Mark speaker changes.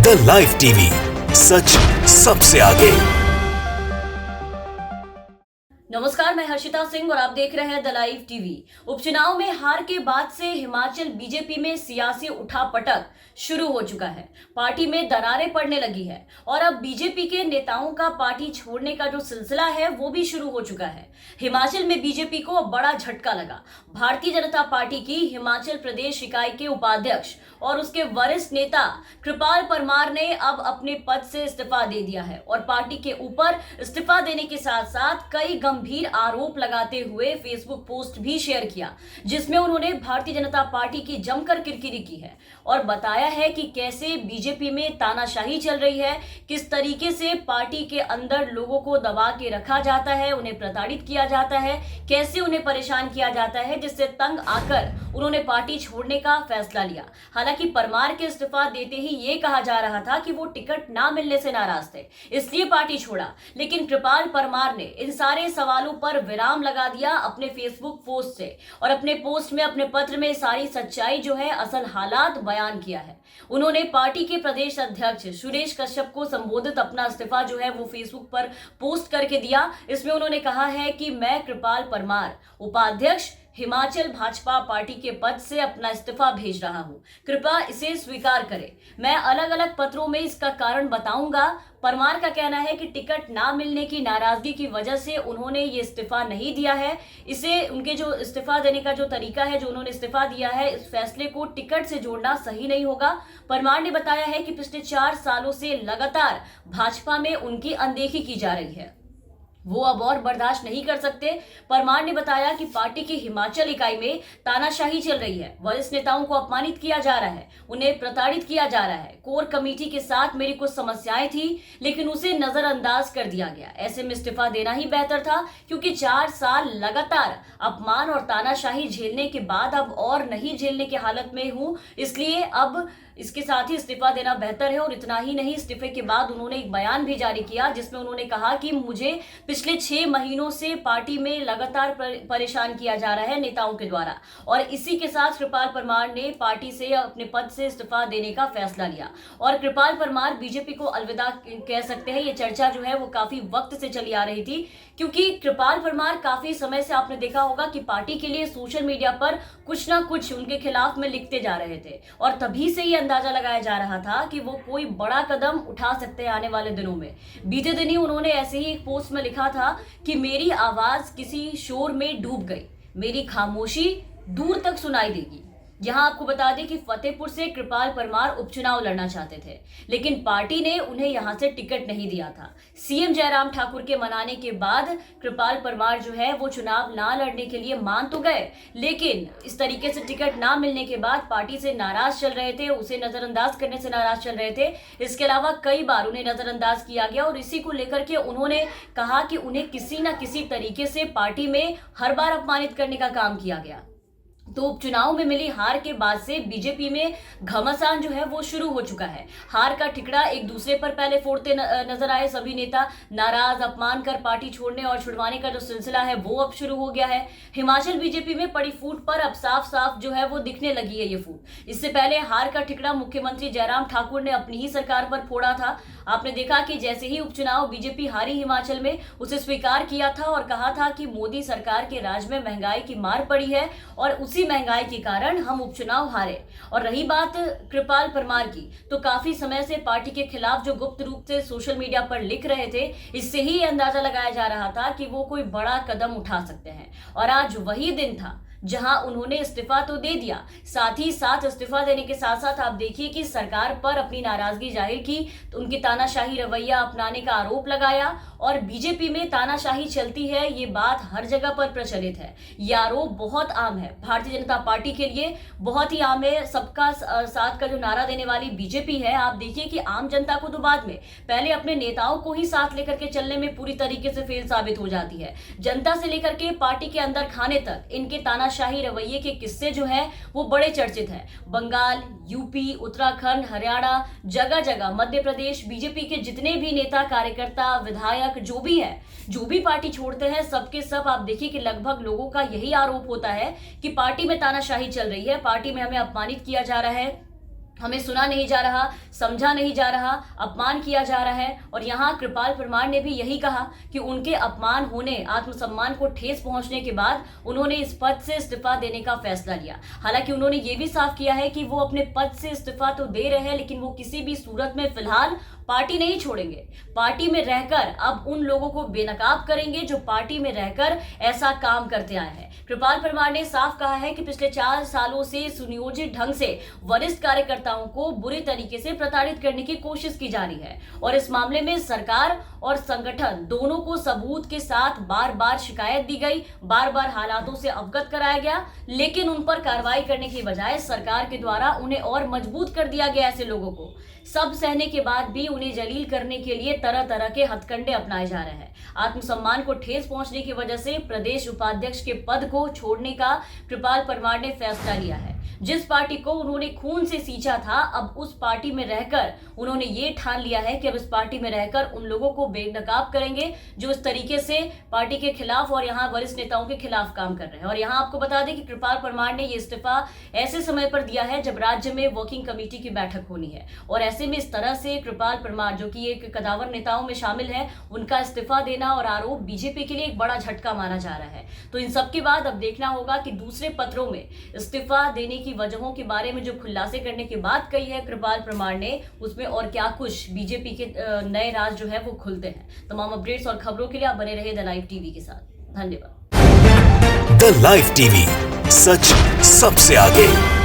Speaker 1: The live TV, सच सबसे आगे।
Speaker 2: नमस्कार, मैं हर्षिता सिंह और आप देख रहे हैं द लाइव टीवी। उपचुनाव में हार के बाद से हिमाचल बीजेपी में सियासी उठापटक शुरू हो चुका है। पार्टी में दरारें पड़ने लगी है और अब बीजेपी के नेताओं का पार्टी छोड़ने का जो सिलसिला है वो भी शुरू हो चुका है। हिमाचल में बीजेपी को बड़ा झटका लगा। भारतीय जनता पार्टी की हिमाचल प्रदेश इकाई के उपाध्यक्ष और उसके वरिष्ठ नेता कृपाल परमार ने अब अपने पद से इस्तीफा दे दिया है और पार्टी के ऊपर इस्तीफा देने के साथ साथ कई गंभीर आरोप लगाते हुए फेसबुक पोस्ट भी शेयर किया, जिसमें उन्होंने भारतीय जनता पार्टी की जमकर किरकिरी की है और बताया है कि कैसे बीजेपी में तानाशाही चल रही है, किस तरीके से पार्टी के अंदर लोगों को दबा के रखा जाता है, उन्हें प्रताड़ित किया जाता है, कैसे उन्हें परेशान किया जाता है, जिससे तंग आकर उन्होंने पार्टी छोड़ने का फैसला लिया। हालांकि परमार के इस्तीफा देते ही ये कहा जा रहा था कि वो टिकट ना मिलने से नाराज थे, इसलिए पार्टी छोड़ा, लेकिन कृपाल परमार ने इन सारे सवालों पर विराम लगा दिया अपने फेसबुक पोस्ट से और अपने पोस्ट में, अपने पत्र में सारी सच्चाई जो है, असल हालात बयान किया है। उन्होंने पार्टी के प्रदेश अध्यक्ष सुरेश कश्यप को संबोधित अपना इस्तीफा जो है वो फेसबुक पर पोस्ट करके दिया। इसमें उन्होंने कहा है कि मैं कृपाल परमार, उपाध्यक्ष हिमाचल भाजपा पार्टी के पद से अपना इस्तीफा भेज रहा हूं, कृपया इसे स्वीकार करें। मैं अलग अलग पत्रों में इसका कारण बताऊंगा। परमार का कहना है कि टिकट ना मिलने की नाराजगी की वजह से उन्होंने ये इस्तीफा नहीं दिया है। इसे उनके जो इस्तीफा देने का जो तरीका है, जो उन्होंने इस्तीफा दिया है, इस फैसले को टिकट से जोड़ना सही नहीं होगा। परमार ने बताया है कि पिछले 4 सालों से लगातार भाजपा में उनकी अनदेखी की जा रही है, वो अब और बर्दाश्त नहीं कर सकते। परमार ने बताया कि पार्टी की हिमाचल इकाई में तानाशाही चल रही है, वरिष्ठ नेताओं को अपमानित किया जा रहा है, उन्हें प्रताड़ित किया जा रहा है। कोर कमेटी के साथ मेरी कुछ समस्याएं थी, लेकिन उसे नजरअंदाज कर दिया गया। ऐसे में इस्तीफा देना ही बेहतर था, क्योंकि 4 साल लगातार अपमान और तानाशाही झेलने के बाद अब और नहीं झेलने की हालत में हूं, इसलिए अब इसके साथ ही इस्तीफा देना बेहतर है। और इतना ही नहीं, इस्तीफे के बाद उन्होंने एक बयान भी जारी किया, जिसमें उन्होंने कहा कि मुझे पिछले 6 महीनों से पार्टी में लगातार परेशान किया जा रहा है नेताओं के द्वारा, और इसी के साथ कृपाल परमार ने पार्टी से अपने पद से इस्तीफा देने का फैसला लिया। और कृपाल परमार बीजेपी को अलविदा कह सकते हैं। ये चर्चा जो है वो काफी वक्त से चली आ रही थी, क्योंकि कृपाल परमार काफी समय से, आपने देखा होगा कि पार्टी के लिए सोशल मीडिया पर कुछ ना कुछ उनके खिलाफ में लिखते जा रहे थे, और तभी से ये अंदाजा लगाया जा रहा था कि वो कोई बड़ा कदम उठा सकते हैं आने वाले दिनों में। बीते दिन ही उन्होंने ऐसे ही एक पोस्ट में लिखा था कि मेरी आवाज किसी शोर में डूब गई, मेरी खामोशी दूर तक सुनाई देगी। यहां आपको बता दें कि फतेहपुर से कृपाल परमार उपचुनाव लड़ना चाहते थे, लेकिन पार्टी ने उन्हें यहां से टिकट नहीं दिया था। सीएम जयराम ठाकुर के मनाने के बाद कृपाल परमार जो है वो चुनाव ना लड़ने के लिए मान तो गए, लेकिन इस तरीके से टिकट ना मिलने के बाद पार्टी से नाराज चल रहे थे, उसे नजरअंदाज करने से नाराज चल रहे थे। इसके अलावा कई बार उन्हें नजरअंदाज किया गया और इसी को लेकर के उन्होंने कहा कि उन्हें किसी न किसी तरीके से पार्टी में हर बार अपमानित करने का काम किया गया। तो उपचुनाव में मिली हार के बाद से बीजेपी में घमासान जो है वो शुरू हो चुका है। हार का ठिकरा एक दूसरे पर पहले फोड़ते नजर आए सभी नेता। नाराज, अपमान कर पार्टी छोड़ने और छुड़वाने का जो सिलसिला है वो अब शुरू हो गया है। हिमाचल बीजेपी में पड़ी फूट पर अब साफ साफ जो है वो दिखने लगी है ये फूट। इससे पहले हार का ठिकरा मुख्यमंत्री जयराम ठाकुर ने अपनी ही सरकार पर फोड़ा था। आपने देखा कि जैसे ही उपचुनाव बीजेपी हारी हिमाचल में, उसे स्वीकार किया था और कहा था कि मोदी सरकार के राज में महंगाई की मार पड़ी है और उसी महंगाई के कारण हम उपचुनाव हारे। और रही बात कृपाल परमार की, तो काफी समय से पार्टी के खिलाफ जो गुप्त रूप से सोशल मीडिया पर लिख रहे थे, इससे ही अंदाजा लगाया जा रहा था कि वो कोई बड़ा कदम उठा सकते हैं। और आज वही दिन था जहां उन्होंने इस्तीफा तो दे दिया, साथ ही साथ इस्तीफा देने के साथ साथ आप देखिए कि सरकार पर अपनी नाराजगी जाहिर की, तो उनकी तानाशाही रवैया अपनाने का आरोप लगाया। और बीजेपी में तानाशाही चलती है, ये बात हर जगह पर प्रचलित है, ये आरोप बहुत आम है। भारतीय जनता पार्टी के लिए बहुत ही आम है। सबका साथ का जो नारा देने वाली बीजेपी है, आप देखिए कि आम जनता को तो बाद में, पहले अपने नेताओं को ही साथ लेकर के चलने में पूरी तरीके से फेल साबित हो जाती है। जनता से लेकर के पार्टी के अंदर खाने तक इनके तानाशाही रवैये के किस्से जो है वो बड़े चर्चित हैं। बंगाल, यूपी, उत्तराखंड, हरियाणा, जगह जगह, मध्य प्रदेश, बीजेपी के जितने भी नेता, कार्यकर्ता, विधायक जो भी है, जो भी पार्टी छोड़ते हैं, सबके सब आप देखिए कि लगभग लोगों का यही आरोप होता है कि पार्टी में तानाशाही चल रही है, पार्टी में हमें अपमानित किया जा रहा है, हमें सुना नहीं जा रहा, समझा नहीं जा रहा, अपमान किया जा रहा है। और यहाँ कृपाल परमार ने भी यही कहा कि उनके अपमान होने, आत्मसम्मान को ठेस पहुंचने के बाद उन्होंने इस पद से इस्तीफा देने का फैसला लिया। हालांकि उन्होंने ये भी साफ किया है कि वो अपने पद से इस्तीफा तो दे रहे हैं, लेकिन वो किसी भी सूरत में फिलहाल पार्टी नहीं छोड़ेंगे। पार्टी में रहकर अब उन लोगों को बेनकाब करेंगे जो पार्टी में रहकर ऐसा काम करते आए हैं। कृपाल परमार ने साफ कहा है कि पिछले 4 सालों से सुनियोजित ढंग से वरिष्ठ कार्यकर्ताओं को बुरी तरीके से प्रताड़ित करने की कोशिश की जा रही है और इस मामले में सरकार और संगठन दोनों को सबूत के साथ बार बार शिकायत दी गई, बार बार हालातों से अवगत कराया गया, लेकिन उन पर कार्रवाई करने की बजाय सरकार के द्वारा उन्हें और मजबूत कर दिया गया। ऐसे लोगों को सब सहने के बाद भी उन्हें जलील करने के लिए तरह तरह के हथकंडे अपनाए जा रहे हैं। आत्मसम्मान को ठेस पहुंचने की वजह से प्रदेश उपाध्यक्ष के पद को छोड़ने का कृपाल परमार ने फैसला लिया है। जिस पार्टी को उन्होंने खून से सींचा था, अब उस पार्टी में रहकर उन्होंने ये ठान लिया है कि अब इस पार्टी में रहकर उन लोगों को बेनकाब करेंगे जो इस तरीके से पार्टी के खिलाफ और यहाँ वरिष्ठ नेताओं के खिलाफ काम कर रहे हैं। और यहाँ आपको बता दें कि कृपाल परमार ने ये इस्तीफा ऐसे समय पर दिया है जब राज्य में वर्किंग कमेटी की बैठक होनी है और ऐसे में इस तरह से कृपाल परमार, जो कि एक कदावर नेताओं में शामिल है, उनका इस्तीफा देना और आरोप बीजेपी के लिए एक बड़ा झटका माना जा रहा है। तो इन सब के बाद अब देखना होगा कि दूसरे पत्रों में इस्तीफा देने की वजहों के बारे में जो खुलासे करने की बात कही है कृपाल परमार ने, उसमें और क्या कुछ बीजेपी के नए राज जो है वो खुलते हैं। तमाम अपडेट्स और खबरों के लिए आप बने रहिए द लाइव टीवी के साथ। धन्यवाद।
Speaker 1: द लाइव टीवी, सच सबसे आगे।